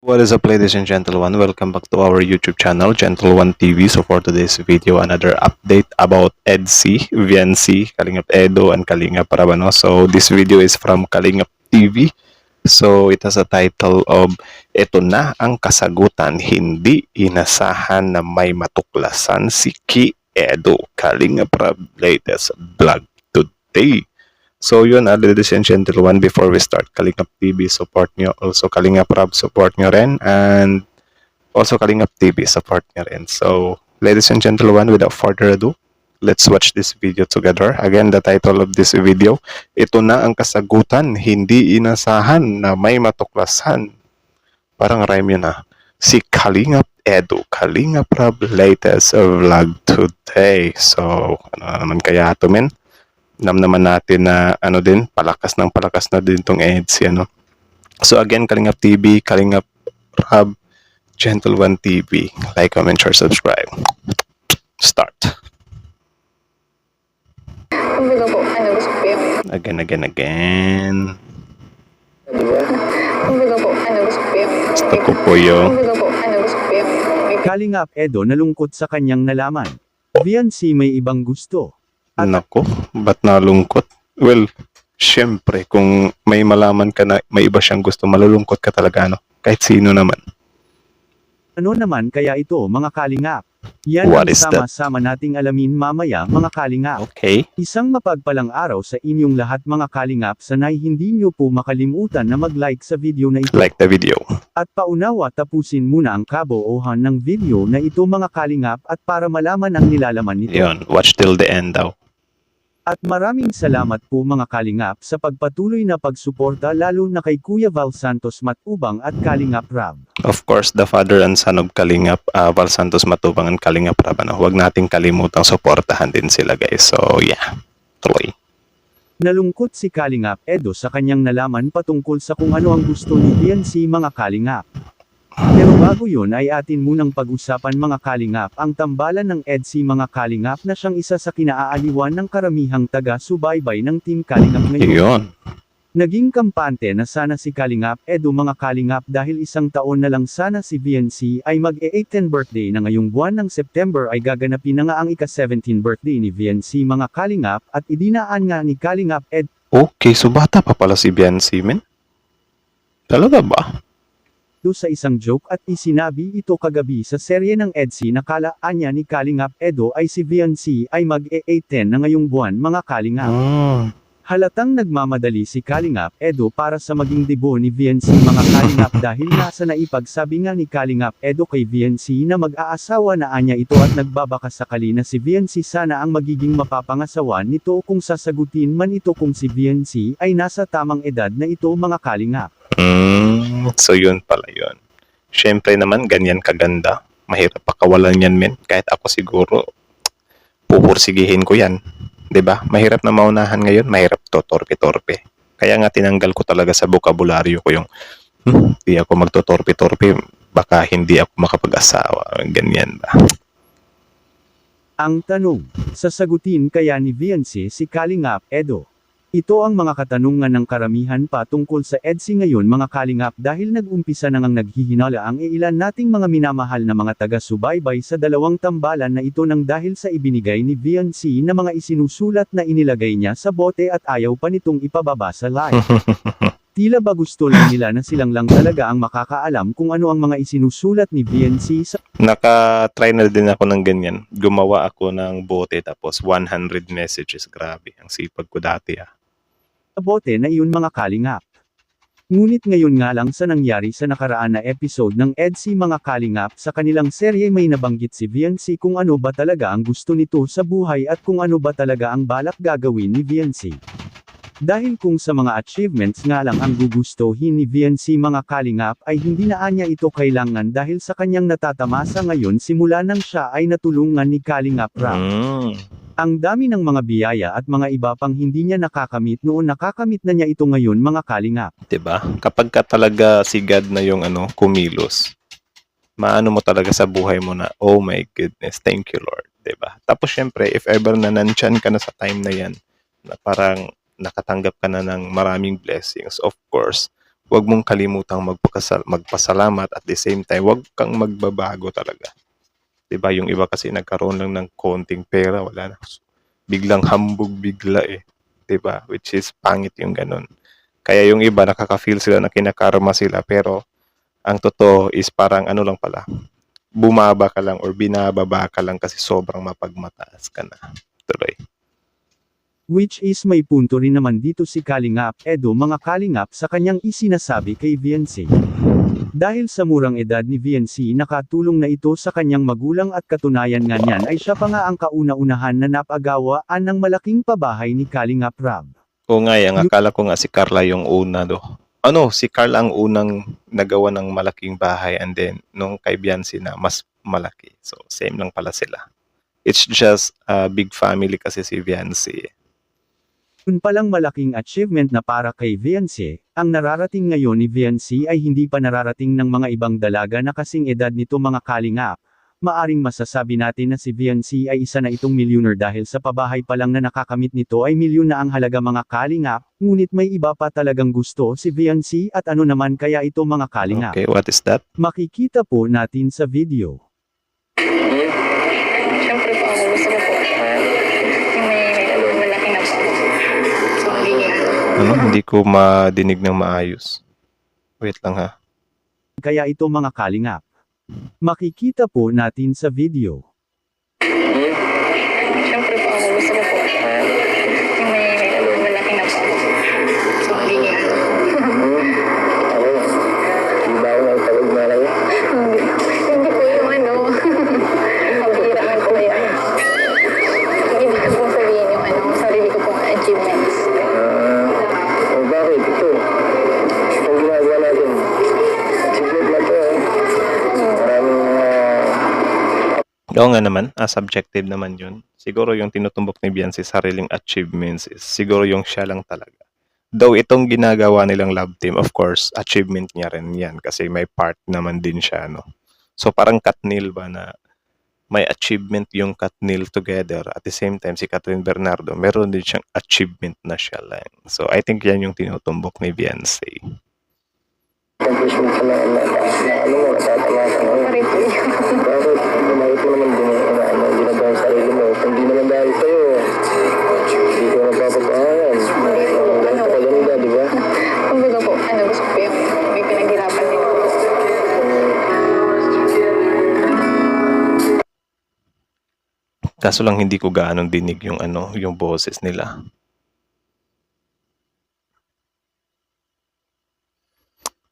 What is up, ladies and gentlemen? Welcome back to our YouTube channel, Gentle One TV. So for today's video, another update about EDC, VNC, Kalingap Edo, and Kalingap Rabano. So this video is from Kalingap TV. So it has a title of "Ito na ang kasagutan, hindi inasahan na may matuklasan si Ki Edo, Kalingap Rab latest vlog today." So yun, ladies and gentlemen, before we start, Kalingap TV, support nyo. Also, Kalingap Rab, support nyo rin. And also, Kalingap TV, support nyo rin. So, ladies and gentlemen, without further ado, let's watch this video together. Again, the title of this video, "Ito na ang kasagutan, hindi inasahan na may matuklasan." Parang rhyme yun Si Kalingap Edo, Kalingap Rab latest vlog today. So, ano naman kaya ito, men? Naman natin na palakas na din tong EDC, So again, Kalingap TV, Kalingap Rab, Gentle One TV. Like, comment, share, subscribe. Start. Kumbaga po, gusto ko yung... Again. Kumbaga po, gusto ko yung... Gusto ko po yung... Kumbaga po, gusto ko yung... Kalingap Edo nalungkot sa kanyang nalaman. VNC may ibang gusto. Nako, ba't nalungkot? Well, syempre, kung may malaman ka na may iba siyang gusto, malulungkot ka talaga, Kahit sino naman. Ano naman kaya ito, mga kalingap? Yan What ang is that? sama-sama nating alamin mamaya, mga kalingap. Okay. Isang mapagpalang araw sa inyong lahat, mga kalingap. Sanay hindi nyo po makalimutan na mag-like sa video na ito. Like the video. At paunawa, tapusin muna ang kabuuhan ng video na ito, mga kalingap, at para malaman ang nilalaman nito. Yun, watch till the end daw. At maraming salamat po, mga kalingap, sa pagpatuloy na pagsuporta, lalo na kay Kuya Val Santos Matubang at Kalingap Rab. Of course, the father and son of Kalingap, Val Santos Matubang and Kalingap Rab. Huwag nating kalimutang suportahan din sila, guys. So, yeah. Tuloy. Nalungkot si Kalingap Edo sa kanyang nalaman patungkol sa kung ano ang gusto ni VNC, mga kalingap. Pero bago yun ay atin munang pag-usapan, mga kalingap, ang tambalan ng EDC, mga kalingap, na siyang isa sa kinaaaliwan ng karamihang taga-subaybay ng Team Kalingap ngayon. Yun. Naging kampante na sana si Kalingap Edo, mga kalingap, dahil isang taon na lang sana si VNC ay mag-18 birthday na ngayong buwan ng September ay gaganapin na nga ang ika-17 birthday ni VNC, mga kalingap, at idinaan nga ni Kalingap Edo Okay, so bata pa pala si Biancy, men? Talaga ba? sa isang joke at isinabi ito kagabi sa serye ng EDC na kalaan niya ni Kalingap Edo ay si VNC ay mag-18 na ngayong buwan, mga kalingap. Halatang nagmamadali si Kalingap Edo para sa maging debut ni VNC, mga kalingap, dahil nasa naipagsabi nga ni Kalingap Edo kay VNC na mag-aasawa na anya ito at nagbabaka sakali na si VNC sana ang magiging mapapangasawa nito kung sasagutin man ito kung si VNC ay nasa tamang edad na ito, mga kalingap. So yun pala yun. Siyempre naman, ganyan kaganda. Mahirap pakawalan yan, men. Kahit ako siguro, pupursigihin ko yan. 'Di ba? Mahirap na maunahan ngayon, mahirap to, torpe-torpe. Kaya nga tinanggal ko talaga sa bokabularyo ko yung, di ako magtotorpe-torpe, baka hindi ako makapag-asawa. Ganyan ba? Ang tanong, sasagutin kaya ni VNC si Kalingap Edo? Ito ang mga katanungan ng karamihan patungkol sa EDC ngayon, mga kalingap, dahil nag-umpisa na ngang naghihinala ang ilan nating mga minamahal na mga taga-subaybay sa dalawang tambalan na ito nang dahil sa ibinigay ni VNC na mga isinusulat na inilagay niya sa bote at ayaw pa nitong ipababa sa live. Tila ba gusto lang nila na silang lang talaga ang makakaalam kung ano ang mga isinusulat ni VNC sa Naka-try na din ako ng ganyan. Gumawa ako ng bote tapos 100 messages. Grabe, ang sipag ko dati bote na iyon, mga kalingap. Ngunit ngayon nga lang sa nangyari sa nakaraan na episode ng EDC, mga kalingap, sa kanilang serye may nabanggit si VNC kung ano ba talaga ang gusto nito sa buhay at kung ano ba talaga ang balak gagawin ni VNC. Dahil kung sa mga achievements nga lang ang gugustuhin ni VNC, mga kalingap, ay hindi na anya ito kailangan dahil sa kanyang natatamasa ngayon simula nang siya ay natulungan ni Kalingap Rab. Ang dami ng mga biyaya at mga iba pang hindi niya nakakamit noon, nakakamit na niya ito ngayon, mga kalingap. 'Di ba? Kapag ka talaga si God na yung kumilos, maano mo talaga sa buhay mo na, oh my goodness, thank you Lord, 'di ba? Tapos syempre, if ever na nandyan ka na sa time na yan, na parang nakatanggap ka na ng maraming blessings, of course, Huwag mong kalimutang magpasalamat at the same time, huwag kang magbabago talaga. 'Di ba? Yung iba kasi nagkaroon lang ng konting pera, wala na. Biglang hambog bigla eh. 'Di ba? Which is pangit yung ganun. Kaya yung iba nakaka-feel sila na kinakarma sila pero ang totoo is parang ano lang pala, bumaba ka lang or binababa ka lang kasi sobrang mapagmataas ka na. Tuloy. Which is may punto rin naman dito si Kalingap Edo mga Kalingap sa kanyang isinasabi kay VNC. Dahil sa murang edad ni VNC nakatulong na ito sa kanyang magulang at katunayan nga niyan ay siya pa nga ang kauna-unahan na napagawaan ng malaking pabahay ni Kalingap Rab. O nga yan, akala ko nga si Carla yung una do. Ano, si Carla ang unang nagawa ng malaking bahay and then nung kay Biancy na mas malaki. So same lang pala sila. It's just a big family kasi si Biancy. Yun palang malaking achievement na para kay VNC, ang nararating ngayon ni VNC ay hindi pa nararating ng mga ibang dalaga na kasing edad nito mga Kalingap. Maaring masasabi natin na si VNC ay isa na itong millionaire dahil sa pabahay pa lang na nakakamit nito ay milyon na ang halaga mga Kalingap, ngunit may iba pa talagang gusto si VNC at ano naman kaya ito mga Kalingap. Okay, what is that? Makikita po natin sa video. Siyempre po ako gusto ko po. Yung may malaki na po. So, magiging Ano, hindi ko madinig ng maayos. Wait lang ha. Kaya ito mga Kalingap. Makikita po natin sa video. Siyempre po ako gusto ko po. Yung may malaki na po. So, magiging Hindi po yung ano. Pabira man po yan. Ibig ko pong sabihin yung ano, sarili ko pong achievements. Bakit ito? Ang ginagawa natin, achievement na to. Maraming Oo nga naman, subjective naman yun. Siguro yung tinutumbok ni Biancy sariling achievements is siguro yung siya lang talaga. Though itong ginagawa nilang love team, of course, achievement niya rin yan kasi may part naman din siya, no? So parang Katnil ba na may achievement yung Katnil together at the same time si Catherine Bernardo, meron din siyang achievement na siya lang. So I think yan yung tinutumbok ni Biancy. accomplishment sa mga ano mo, natatama ka ngayon. Sorry po yun. Bakit? Bakit mo naman ginagawa sa sarili mo? Kung di naman dahil sa'yo, hindi ko napapapahayan. Hindi po, ano. Napakaganda, di ba? Kumbaga po, ano, gusto ko yung may pinaghirapan din po. Kaso lang hindi ko gaano dinig yung ano, yung boses nila.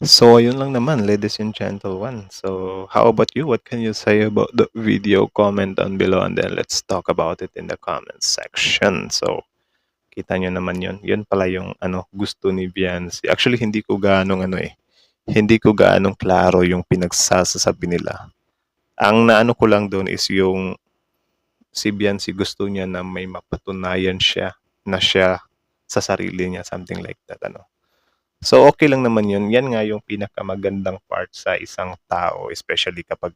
So, ayun lang naman, ladies and gentlemen. So, how about you? What can you say about the video? Comment down below and then let's talk about it in the comment section. So, kita nyo naman yun. Yun pala yung ano, gusto ni Biancy. Actually, hindi ko gaanong ano eh. Hindi ko gaanong klaro yung pinagsasasabi nila. Ang naano ko lang doon is yung si Biancy gusto niya na may mapatunayan siya na siya sa sarili niya, something like that, ano. So, okay lang naman yun. Yan nga yung pinakamagandang part sa isang tao, especially kapag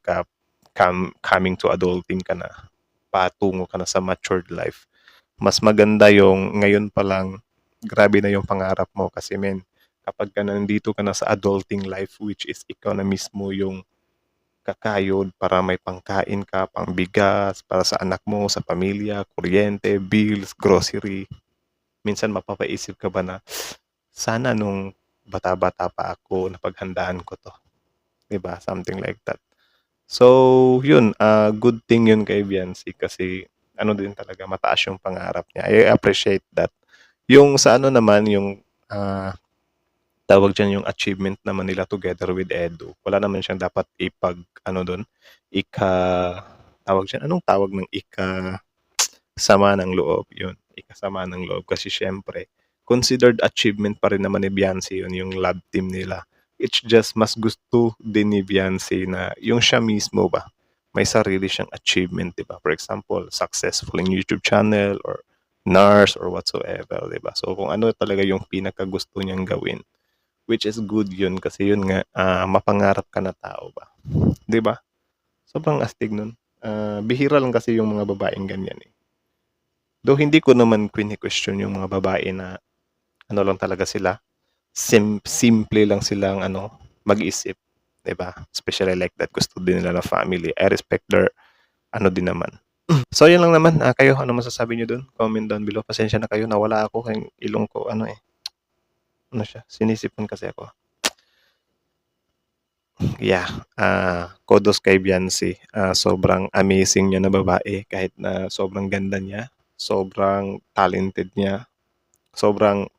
coming to adulting ka na, patungo ka na sa matured life. Mas maganda yung ngayon pa lang, grabe na yung pangarap mo kasi men, kapag ka nandito ka na sa adulting life, which is ikaw na mismo yung kakayod para may pangkain ka, pangbigas, para sa anak mo, sa pamilya, kuryente, bills, grocery. Minsan mapapaisip ka ba na, sana nung bata-bata pa ako, napaghandaan ko to. Diba? Something like that. So, yun, good thing yun kay Biancy kasi ano din talaga, mataas yung pangarap niya. I appreciate that. Yung sa ano naman, yung tawag dyan yung achievement naman nila together with Edu. Wala naman siyang dapat ano doon, tawag dyan, anong tawag ng sama ng loob? Yun, ikasama ng loob. Kasi syempre, considered achievement pa rin naman ni Biancy yun, yung lab team nila. It's just mas gusto din ni Biancy na yung siya mismo ba, may sarili siyang achievement, diba? For example, successful in YouTube channel or nurse or whatsoever, diba? So kung ano talaga yung pinakagusto niyang gawin, which is good yun kasi yun nga, mapangarap ka na tao ba? Diba? Sobrang astig nun. Bihira lang kasi yung mga babaeng ganyan eh. Though hindi ko naman question yung mga babae na ano lang talaga sila, simple lang silang mag-isip, 'di ba? Especially like that, gusto din nila ng family. I respect their din naman. So yun lang naman. Kayo, ano masasabi niyo dun? Comment down below. Pasensya na kayo, nawala ako kay ilong ko, ano siya, sinisipon kasi ako. Yeah, kudos kay Beyonce. Sobrang amazing niya na babae kahit na sobrang ganda niya, sobrang talented niya, sobrang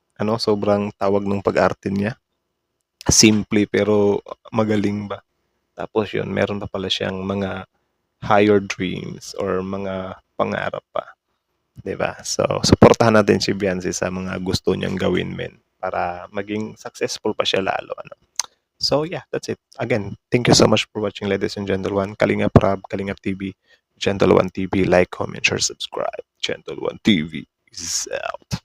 tawag ng pag-arte niya. Simple pero magaling ba. Tapos yun, meron pa pala siyang mga higher dreams or mga pangarap pa, 'di ba? So, suportahan natin si Beyonce sa mga gusto niyang gawin men para maging successful pa siya lalo. So yeah, that's it. Again, thank you so much for watching, ladies and gentlemen. Kalingap Rab, Kalingap TV, Gentle One TV. Like, comment, share, subscribe. Gentle One TV is out.